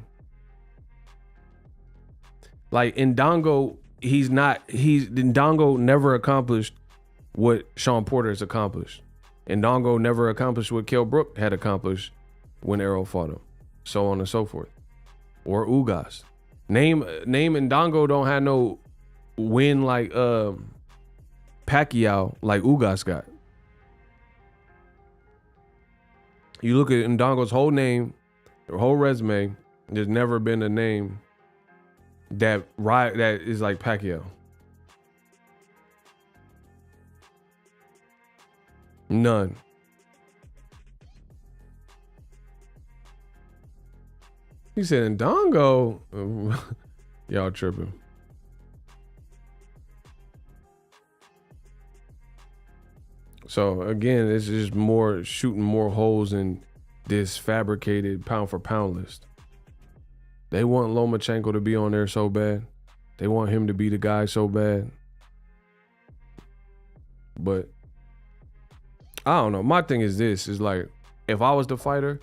Like Ndongo, Ndongo never accomplished what Sean Porter has accomplished. Ndongo never accomplished what Kell Brook had accomplished when Errol fought him. So on and so forth. Or Ugas. Name Ndongo don't have no win like Pacquiao, like Ugas got. You look at Ndongo's whole name, their whole resume. There's never been a name that is like Pacquiao. None. He said Ndongo. Y'all tripping. So again, it's just more shooting more holes in this fabricated pound for pound list. They want Lomachenko to be on there so bad. They want him to be the guy so bad. But I don't know. My thing is this, is like, if I was the fighter,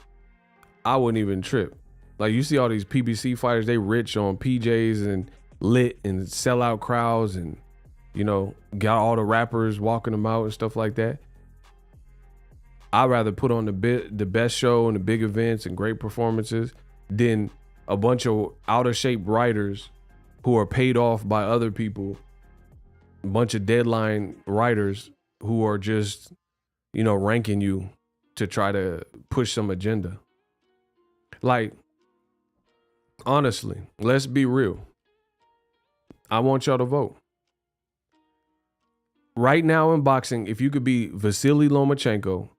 I wouldn't even trip. Like, you see all these PBC fighters, they rich on PJs and lit and sell out crowds and, you know, got all the rappers walking them out and stuff like that. I'd rather put on the best show and the big events and great performances than a bunch of out of shape writers who are paid off by other people, a bunch of deadline writers who are just, you know, ranking you to try to push some agenda. Like, honestly, let's be real. I want y'all to vote. Right now in boxing, if you could be Vasily Lomachenko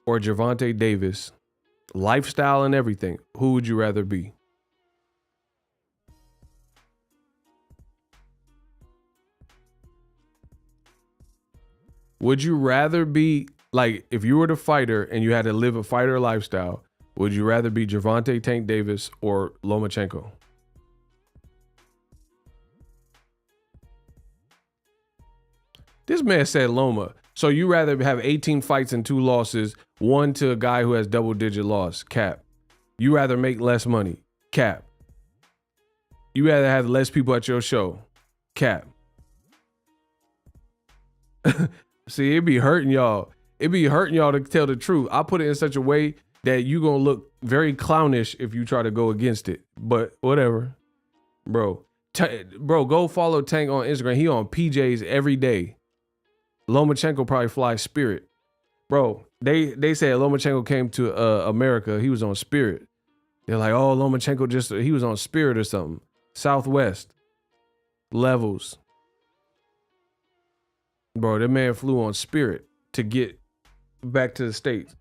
or Gervonta Davis, lifestyle and everything, who would you rather be? Would you rather be, like, if you were the fighter and you had to live a fighter lifestyle, would you rather be Gervonta Tank Davis or Lomachenko? This man said Loma. So you rather have 18 fights and 2 losses, one to a guy who has double-digit loss, cap. You rather make less money, cap. You rather have less people at your show, cap. See, it be hurting y'all. It be hurting y'all to tell the truth. I put it in such a way that you gonna look very clownish if you try to go against it. But whatever, bro. Bro, go follow Tank on Instagram. He on PJs every day. Lomachenko probably flies Spirit. Bro, they said Lomachenko came to America. He was on Spirit. They're like, oh, Lomachenko he was on Spirit or something. Southwest. Levels. Bro, that man flew on Spirit to get back to the States.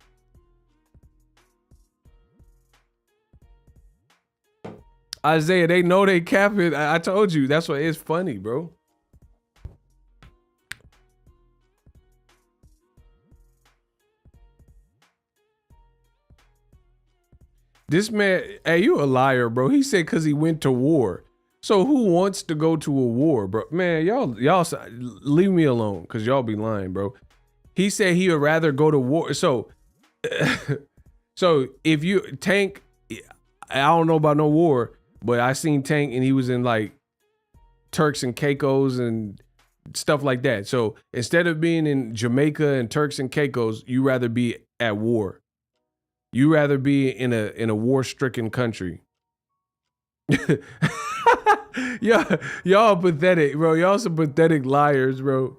Isaiah, they know they cap it. I told you. That's why it's funny, bro. This man, hey, you a liar, bro. He said because he went to war. So who wants to go to a war, bro? Man, y'all leave me alone because y'all be lying, bro. He said he would rather go to war. So, so if you, Tank, I don't know about no war, but I seen Tank and he was in like Turks and Caicos and stuff like that. So instead of being in Jamaica and Turks and Caicos, you rather be at war. You rather be in a war-stricken country. Y'all pathetic, bro. Y'all some pathetic liars, bro.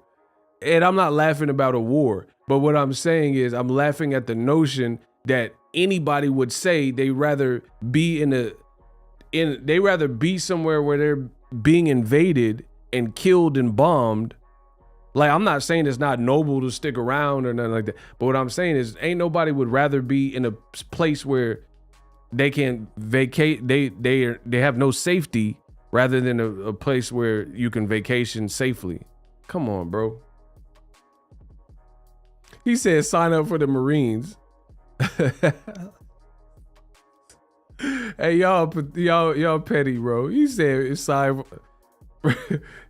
And I'm not laughing about a war, but what I'm saying is I'm laughing at the notion that anybody would say they rather be they rather be somewhere where they're being invaded and killed and bombed. Like, I'm not saying it's not noble to stick around or nothing like that, but what I'm saying is ain't nobody would rather be in a place where they can vacate. They have no safety rather than a place where you can vacation safely. Come on, bro. He said sign up for the Marines. Hey, y'all petty, bro. He said sign.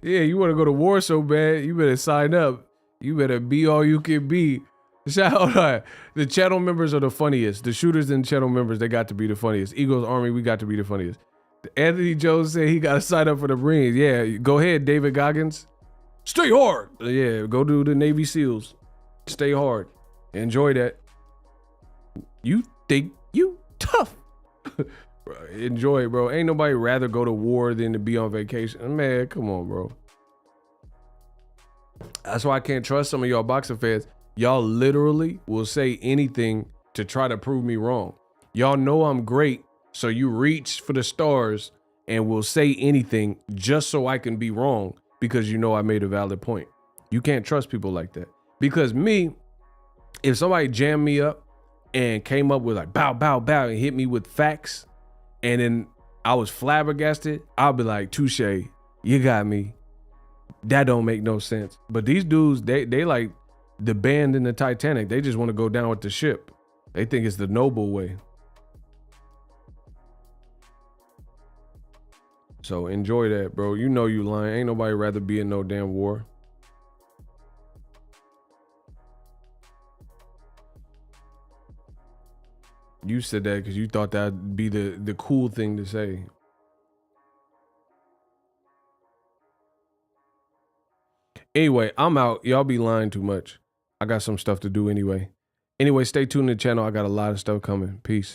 Yeah, you want to go to war so bad, you better sign up. You better be all you can be. Shout out. The channel members are the funniest. The shooters and channel members, they got to be the funniest. Eagles Army, we got to be the funniest. Anthony Jones said he got to sign up for the Marines. Yeah, go ahead, David Goggins. Stay hard. Yeah, go do the Navy SEALs. Stay hard. Enjoy that. You think you tough. Enjoy it, bro. Ain't nobody rather go to war than to be on vacation. Man, come on, bro. That's why I can't trust some of y'all boxing fans. Y'all literally will say anything to try to prove me wrong. Y'all know I'm great, so you reach for the stars and will say anything just so I can be wrong because you know I made a valid point. You can't trust people like that. Because me, if somebody jammed me up and came up with like bow, bow, bow and hit me with facts, and then I was flabbergasted, I'll be like, touche, you got me. That don't make no sense. But these dudes, they like the band in the Titanic. They just want to go down with the ship. They think it's the noble way. So enjoy that, bro. You know you lying. Ain't nobody rather be in no damn war. You said that because you thought that'd be the cool thing to say. Anyway, I'm out. Y'all be lying too much. I got some stuff to do anyway. Anyway, stay tuned to the channel. I got a lot of stuff coming. Peace.